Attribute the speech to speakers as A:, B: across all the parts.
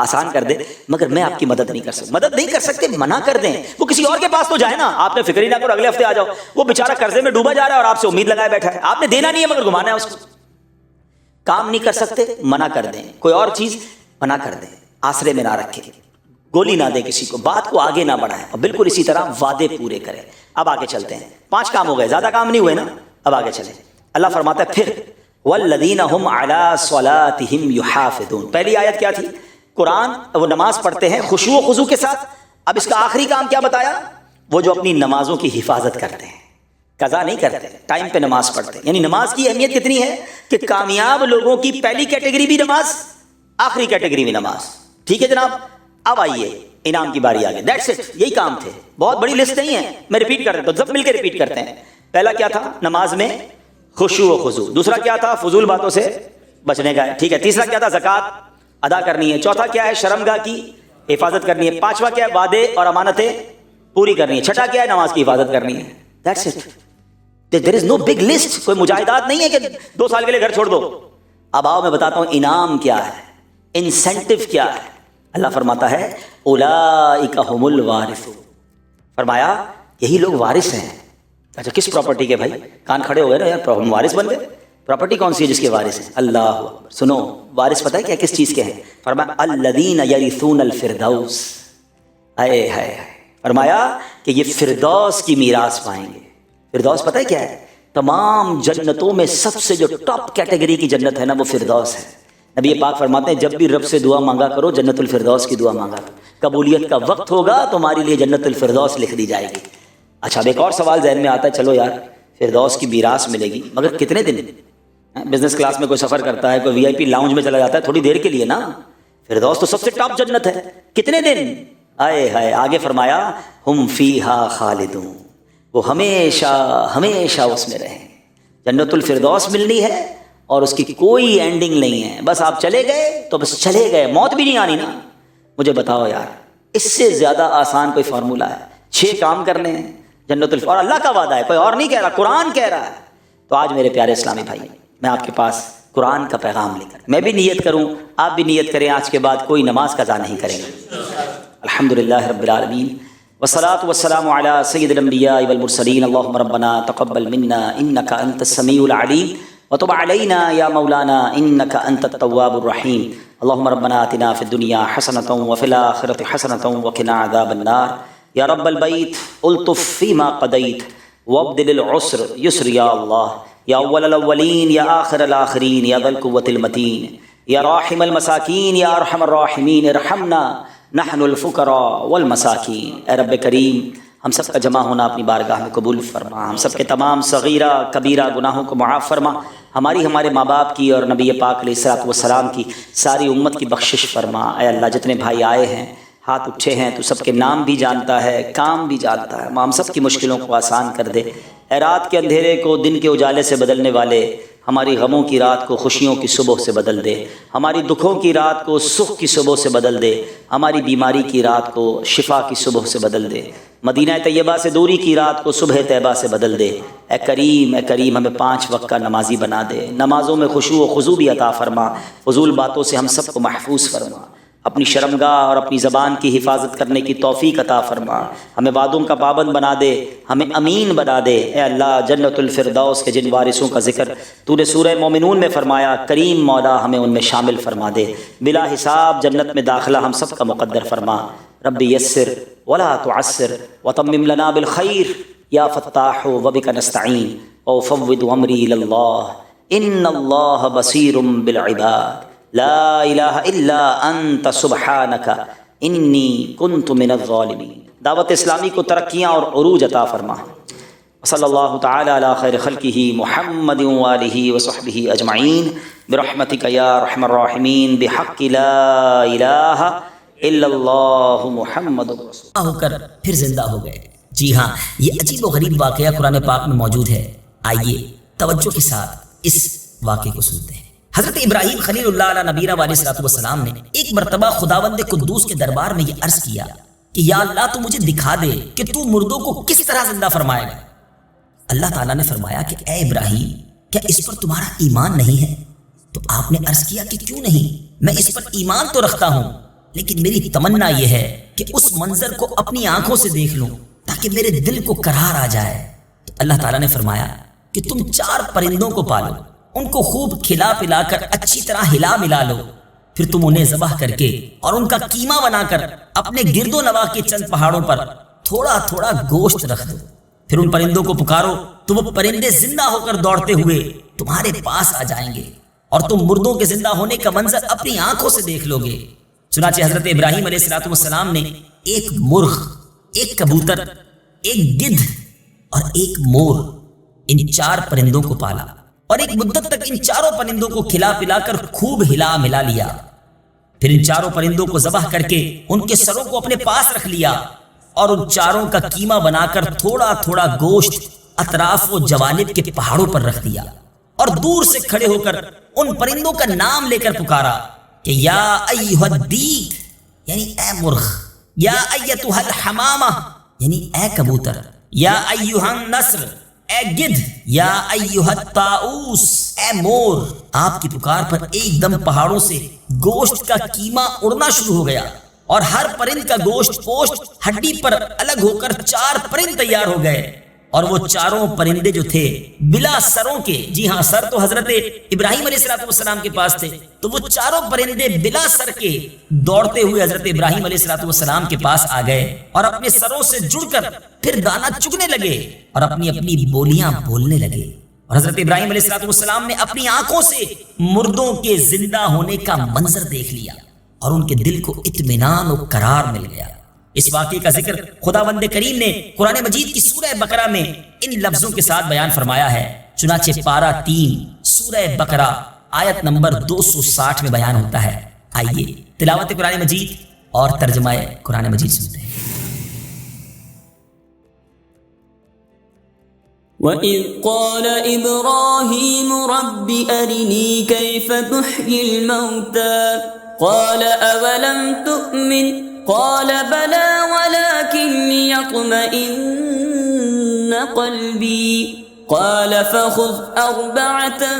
A: آسان کر دے، مگر میں آپ کی مدد نہیں کر سکتا۔ مدد نہیں کر سکتے، منع کر دیں، وہ کسی اور کے پاس تو جائے نا، آپ نے فکر ہی نہ کرو، اگلے ہفتے آ جاؤ، وہ بیچارہ قرضے میں ڈوبا جا رہا ہے اور آپ سے امید لگائے بیٹھا ہے، آپ نے دینا نہیں ہے مگر گھمانا ہے اس کو۔ کام نہیں کر سکتے، منع کر دیں، کوئی اور چیز منع کر دیں، آسرے میں نہ رکھیں، گولی نہ دے کسی کو، بات کو آگے نہ بڑھائیں، اور بالکل اسی طرح وعدے پورے کریں۔ اب آگے چلتے ہیں، 5 کام ہو گئے، زیادہ کام نہیں ہوئے نا، اب آگے چلیں۔ اللہ فرماتا ہے پھر والذین هم علی صلاتهم یحافظون، پہلی آیت کیا تھی؟ قرآن، وہ نماز پڑھتے ہیں خشوع و خضوع کے ساتھ۔ اب اس کا آخری کام کیا بتایا؟ وہ جو اپنی نمازوں کی حفاظت کرتے ہیں، قضا نہیں کرتے، ٹائم پہ نماز پڑھتے ہیں۔ یعنی نماز کی اہمیت کتنی ہے کہ کامیاب لوگوں کی پہلی کیٹیگری بھی نماز، آخری کیٹیگری بھی نماز۔ ٹھیک ہے جناب، اب آئیے انعام کی باری آگے، دیٹس اٹ، یہی کام تھے، بہت بڑی لسٹ نہیں ہے، میں ریپیٹ کر دیتا ہوں، سب مل کے ریپیٹ کرتے ہیں۔ پہلا کیا تھا؟ نماز میں خشوع و خضوع۔ دوسرا کیا تھا؟ فضول باتوں سے بچنے کا ہے، ٹھیک ہے۔ تیسرا کیا تھا؟ زکوٰۃ ادا کرنی ہے۔ چوتھا کیا ہے؟ شرمگاہ کی حفاظت کرنی ہے۔ پانچواں کیا ہے؟ وعدے اور امانتیں پوری کرنی ہے۔ چھٹا کیا ہے؟ نماز کی حفاظت کرنی ہے۔ That's it, there is no big list, کوئی مجاہدات نہیں ہے کہ 2 سال کے لیے گھر چھوڑ دو۔ اب آؤ میں بتاتا ہوں انعام کیا ہے، انسینٹو کیا ہے۔ اللہ فرماتا ہے اولئک ھم الوارثون، فرمایا یہی لوگ وارث ہیں۔ اچھا کس پراپرٹی کے بھائی؟ کان کھڑے ہو گئے نا یار، ہم وارث بن گئے، پراپرٹی کون سی ہے جس کے وارث ہیں؟ اللہ اکبر۔ سنو وارث پتہ ہے کیا کس چیز کے ہیں؟ فرمایا الذین یرثون الفردوس، ہائے ہائے، فرمایا کہ یہ فردوس کی میراث پائیں گے۔ فردوس پتہ ہے کیا ہے؟ تمام جنتوں میں سب سے جو ٹاپ کیٹیگری کی جنت ہے نا، وہ فردوس ہے۔ نبی پاک فرماتے ہیں جب بھی رب سے دعا مانگا کرو جنت الفردوس کی دعا مانگا کرو، قبولیت کا وقت ہوگا تمہارے لیے جنت الفردوس لکھ دی جائے گی۔ اچھا اب ایک اور سوال ذہن میں آتا ہے، چلو یار فردوس کی میراث ملے گی مگر کتنے دن؟ بزنس کلاس میں کوئی سفر کرتا ہے، کوئی وی آئی پی لاؤنج میں چلا جاتا ہے، تھوڑی دیر کے لیے نا، فردوس تو سب سے ٹاپ جنت ہے، کتنے دن؟ آئے ہائے، آگے فرمایا ہم فیہا خالدون، وہ ہمیشہ ہمیشہ اس میں رہیں۔ جنت الفردوس ملنی ہے اور اس کی کوئی اینڈنگ نہیں ہے، بس آپ چلے گئے تو بس چلے گئے، موت بھی نہیں آنی نا۔ مجھے بتاؤ یار اس سے زیادہ آسان کوئی فارمولہ ہے؟ 6 کام کرنے ہیں، جنت اور اللہ کا وعدہ ہے، کوئی اور نہیں کہہ رہا، قرآن کہہ رہا ہے۔ تو آج میرے پیارے اسلامی بھائی، میں آپ کے پاس قرآن کا پیغام لے کر، میں بھی نیت کروں، آپ بھی نیت کریں، آج کے بعد کوئی نماز قضا نہیں کریں گے۔ الحمدللہ رب العالمین والصلاة والسلام علی سید الانبیاء والمرسلین، اللہم ربنا تقبل منا انک انت السمیع العلیم وتب علینا یا مولانا انک انت التواب الرحیم، اللہم ربنا آتنا فی الدنیا حسنۃ وفی الآخرۃ حسنۃ وقنا عذاب النار، یا رب البیت الطف فیما قضیت وابدل العسر یسر یا اللہ، یا اول الاولین یا آخر الاخرین یا ذی القوۃ المتین، یا راحم المساکین یا ارحم الراحمین، ارحمنا نحن الفقراء والمساکین۔ اے رب کریم ہم سب کا جمع ہونا اپنی بارگاہ میں قبول فرما، ہم سب کے تمام صغیرہ کبیرہ گناہوں کو معاف فرما، ہمارے ماں باپ کی اور نبی پاک علیہ الصلوۃ والسلام کی ساری امت کی بخشش فرما۔ اے اللہ جتنے بھائی آئے ہیں، ہاتھ اٹھے ہیں، تو سب کے نام بھی جانتا ہے، کام بھی جانتا ہے، ہم سب کی مشکلوں کو آسان کر دے۔ اے رات کے اندھیرے کو دن کے اجالے سے بدلنے والے، ہماری غموں کی رات کو خوشیوں کی صبح سے بدل دے، ہماری دکھوں کی رات کو سکھ کی صبح سے بدل دے، ہماری بیماری کی رات کو شفا کی صبح سے بدل دے، مدینہ طیبہ سے دوری کی رات کو صبح طیبہ سے بدل دے۔ اے کریم ہمیں 5 وقت کا نمازی بنا دے، نمازوں میں خشوع و خضوع بھی عطا فرما، فضول باتوں سے ہم سب کو محفوظ فرما، اپنی شرمگاہ اور اپنی زبان کی حفاظت کرنے کی توفیق عطا فرما، ہمیں وعدوں کا پابند بنا دے، ہمیں امین بنا دے۔ اے اللہ جنت الفردوس کے جن وارثوں کا ذکر تو نے سورہ مومنون میں فرمایا، کریم مولا ہمیں ان میں شامل فرما دے، بلا حساب جنت میں داخلہ ہم سب کا مقدر فرما۔ رب یسر ولا تعسر وتمم لنا بالخیر یا فتاح وبک نستعین وافوض امری الی اللہ ان اللہ بصیر بالعباد لا الہ الا انت سبحانک انی کنت من الظالمین۔ دعوت اسلامی کو ترقیاں اور عروج عطا فرما۔ صلی اللہ تعالی علی خیر خلقہ محمد وآلہ وصحبہ اجمعین برحمتک یا ارحم الراحمین بحق لا الہ الا اللہ محمد رسول
B: ہو کر پھر زندہ ہو گئے۔ جی ہاں، یہ عجیب و غریب واقعہ قرآن پاک میں موجود ہے۔ آئیے توجہ کے ساتھ اس واقعے کو سنتے ہیں۔ حضرت ابراہیم خلیل اللہ علیہ نبینا علیہ الصلوۃ والسلام نے ایک مرتبہ خداوند قدوس کے دربار میں یہ عرض کیا کہ یا اللہ تو مجھے دکھا دے کہ تو مردوں کو کس طرح زندہ فرمائے گا۔ اللہ تعالیٰ نے فرمایا کہ اے ابراہیم کیا اس پر تمہارا ایمان نہیں ہے؟ تو آپ نے عرض کیا کہ کیوں نہیں، میں اس پر ایمان تو رکھتا ہوں، لیکن میری تمنا یہ ہے کہ اس منظر کو اپنی آنکھوں سے دیکھ لوں تاکہ میرے دل کو قرار آ جائے۔ تو اللہ تعالیٰ نے فرمایا کہ تم 4 پرندوں کو پالو، ان کو خوب کھلا پلا کر اچھی طرح ہلا ملا لو، پھر تم انہیں ذبح کر کے اور ان کا قیمہ بنا کر اپنے گرد و نواح کے چند پہاڑوں پر تھوڑا تھوڑا گوشت رکھ دو، پھر ان پرندوں کو پکارو تو وہ پرندے زندہ ہو کر دوڑتے ہوئے تمہارے پاس آ جائیں گے اور تم مردوں کے زندہ ہونے کا منظر اپنی آنکھوں سے دیکھ لو گے۔ چنانچہ حضرت ابراہیم علیہ السلام نے ایک مرغ، ایک کبوتر، ایک گدھ اور ایک مور، ان 4 پرندوں کو پالا اور ایک مدت تک ان 4 پرندوں کو کھلا پلا کر خوب ہلا ملا لیا، پھر ان 4 پرندوں کو ذبح کر کے ان کے سروں کو اپنے پاس رکھ لیا اور ان 4 کا قیمہ بنا کر تھوڑا تھوڑا گوشت اطراف و جوانب کے پہاڑوں پر رکھ دیا اور دور سے کھڑے ہو کر ان پرندوں کا نام لے کر پکارا کہ یا ایھا الدیک یعنی اے مرغ، یا ایتھا الحمامہ یعنی اے کبوتر، یا ایھا النسر اے گدھ، یا ایھا الطاؤس اے مور۔ آپ کی پکار پر ایک دم پہاڑوں سے گوشت کا قیمہ اڑنا شروع ہو گیا اور ہر پرند کا گوشت پوشت ہڈی پر الگ ہو کر 4 پرند تیار ہو گئے، اور وہ 4 پرندے جو تھے بلا سروں کے، جی ہاں سر تو حضرت ابراہیم علیہ السلام کے پاس تھے، تو وہ 4 پرندے بلا سر کے دوڑتے ہوئے حضرت ابراہیم علیہ السلام کے پاس آ گئے اور اپنے سروں سے جڑ کر پھر دانہ چگنے لگے اور اپنی اپنی بولیاں بولنے لگے، اور حضرت ابراہیم علیہ السلام نے اپنی آنکھوں سے مردوں کے زندہ ہونے کا منظر دیکھ لیا اور ان کے دل کو اطمینان و قرار مل گیا۔ اس واقعے کا ذکر خداوند کریم نے قرآن مجید کی سورہ بقرہ میں ان لفظوں کے ساتھ بیان فرمایا ہے۔ چنانچہ پارہ 3 سورہ بقرہ آیت نمبر 260 میں بیان ہوتا ہے۔ آئیے تلاوت قرآن مجید اور ترجمہ قرآن مجید سنتے ہیں۔
C: وَإِذْ قَالَ إِبْرَاهِيمُ رَبِّ أَرِنِي كَيْفَ تُحْيِي الْمَوْتَى قَالَ أَوَلَمْ تُؤْمِنْ قال بلى ولكن ليطمئن قلبي قال فخذ 4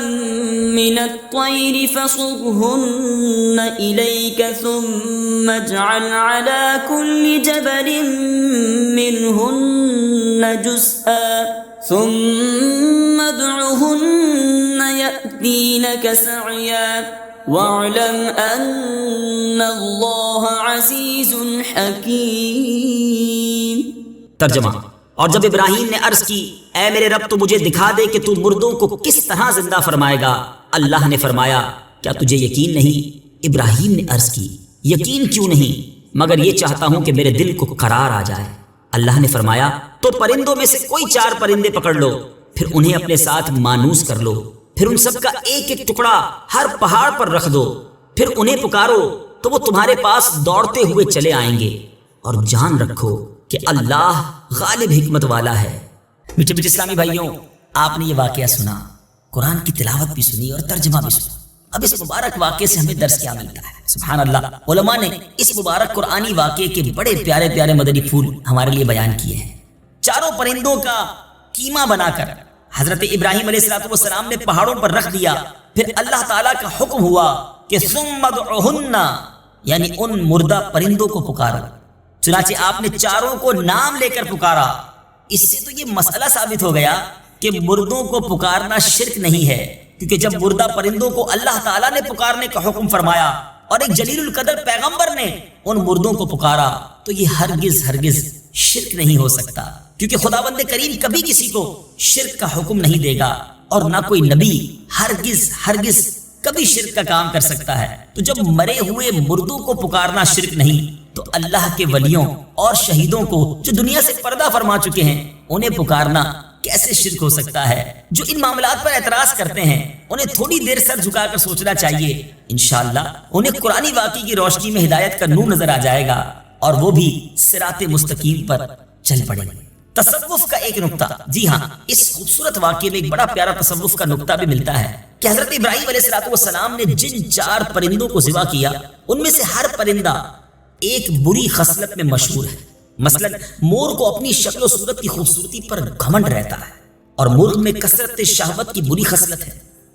C: من الطير فصرهن إليك ثم اجعل على كل جبل منهن جزءا ثم ادعهن يأتينك سعيا وَاعْلَمْ أَنَّ اللَّهَ عَزِيزٌ حَكِيمٌ۔
B: ترجمہ: اور جب ابراہیم نے عرض کی اے میرے رب تو مجھے دکھا دے کہ تو مردوں کو کس طرح زندہ فرمائے گا، اللہ نے فرمایا کیا تجھے یقین نہیں؟ ابراہیم نے عرض کی یقین کیوں نہیں، مگر یہ چاہتا ہوں کہ میرے دل کو قرار آ جائے۔ اللہ نے فرمایا تو پرندوں میں سے کوئی 4 پرندے پکڑ لو، پھر انہیں اپنے ساتھ مانوس کر لو، پھر ان سب کا ایک ایک ٹکڑا ہر پہاڑ پر رکھ دو، پھر انہیں پکارو تو وہ تمہارے پاس دوڑتے ہوئے چلے آئیں گے، اور جان رکھو کہ اللہ غالب حکمت والا ہے۔ میٹھے میٹھے اسلامی بھائیوں، آپ نے یہ واقعہ سنا، قرآن کی تلاوت بھی سنی اور ترجمہ بھی سنا۔ اب اس مبارک واقعے سے ہمیں درس کیا ملتا ہے؟ سبحان اللہ، علماء نے اس مبارک قرآنی واقعے کے بڑے پیارے پیارے مدنی پھول ہمارے لیے بیان کیے ہیں۔ 4 پرندوں کا قیمہ بنا کر حضرت ابراہیم علیہ السلام نے پہاڑوں پر رکھ دیا، پھر اللہ تعالیٰ کا حکم ہوا کہ ثم ادعہن یعنی ان مردہ پرندوں کو پکارو۔ چنانچہ آپ نے 4 کو نام لے کر پکارا۔ اس سے تو یہ مسئلہ ثابت ہو گیا کہ مردوں کو پکارنا شرک نہیں ہے، کیونکہ جب مردہ پرندوں کو اللہ تعالیٰ نے پکارنے کا حکم فرمایا اور ایک جلیل القدر پیغمبر نے ان مردوں کو پکارا تو یہ ہرگز شرک نہیں ہو سکتا، کیونکہ خداوند کریم کبھی کسی کو شرک کا حکم نہیں دے گا، اور نہ کوئی نبی ہرگز کبھی شرک کا کام کر سکتا ہے۔ تو جب مرے ہوئے مردوں کو پکارنا شرک نہیں تو اللہ کے ولیوں اور شہیدوں کو جو دنیا سے پردہ فرما چکے ہیں انہیں پکارنا کیسے شرک ہو سکتا ہے؟ جو ان معاملات پر اعتراض کرتے ہیں انہیں تھوڑی دیر سر جھکا کر سوچنا چاہیے، انشاءاللہ انہیں قرآنی واقعے کی روشنی میں ہدایت کا نور نظر آ جائے گا اور وہ بھی صراط مستقیم پر چل پڑیں گے۔ تصوف کا ایک نقطہ، جی ہاں، اس خوبصورت واقعے میں ایک بڑا پیارا تصوف کا نقطہ بھی ملتا ہے کہ حضرت ابراہیم علیہ السلام نے جن 4 پرندوں کو ذبح کیا ان میں سے ہر پرندہ ایک بری خصلت میں مشہور ہے۔ مثلا مور کو اپنی شکل و صورت کی خوبصورتی پر گھمنڈ رہتا ہے، اور مرغ میں کثرت شہوت کی بری خصلت ہے،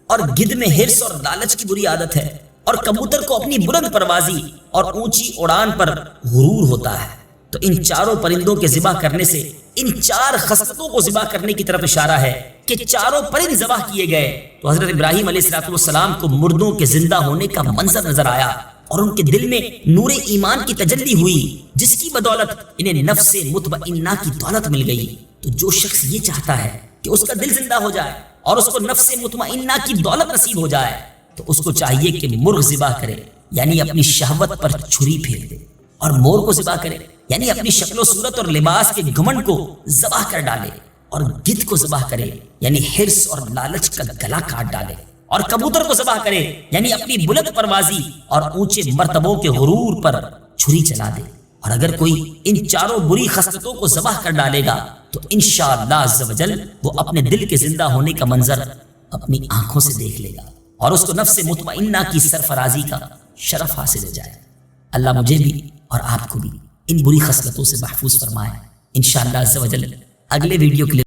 B: اور گدھ میں حرص اور لالچ کی بری عادت ہے، اور کبوتر کو اپنی بلند پروازی اور اونچی اڑان پر غرور ہوتا ہے۔ تو ان چاروں پرندوں کے ذبح کرنے سے ان چار خصلتوں کو ذبح کرنے کی طرف اشارہ ہے کہ چاروں پرند ذبح کیے گئے تو حضرت ابراہیم علیہ السلام کو مردوں کے زندہ ہونے کا منظر نظر آیا اور ان کے دل میں نور ایمان کی تجلی ہوئی، جس کی بدولت انہیں نفس مطمئنہ کی دولت مل گئی۔ تو جو شخص یہ چاہتا ہے کہ اس کا دل زندہ ہو جائے اور اس کو نفس مطمئنہ کی دولت نصیب ہو جائے تو اس کو چاہیے کہ مرغ ذبح کرے، یعنی اپنی شہوت پر چھری پھیر دے، اور مور کو ذبح کرے، یعنی اپنی شکل و صورت اور لباس کے گھمنڈ کو ذبح کر ڈالے، اور گدھ کو ذبح کرے، یعنی حرص اور لالچ کا گلا کاٹ ڈالے، اور کبوتر کو ذبح کرے، یعنی اپنی بلند پروازی اور اونچے مرتبوں کے غرور پر چھری چلا دے۔ اور اگر کوئی ان چاروں بری خصلتوں کو ذبح کر ڈالے گا تو انشاءاللہ عز و جل وہ اپنے دل کے زندہ ہونے کا منظر اپنی آنکھوں سے دیکھ لے گا اور اس کو نفس مطمئنہ کی سرفرازی کا شرف حاصل ہو جائے۔ اللہ مجھے بھی اور آپ کو بھی ان بری خصلتوں سے محفوظ فرمائے۔ انشاءاللہ عز و جل اگلے ویڈیو کے لیے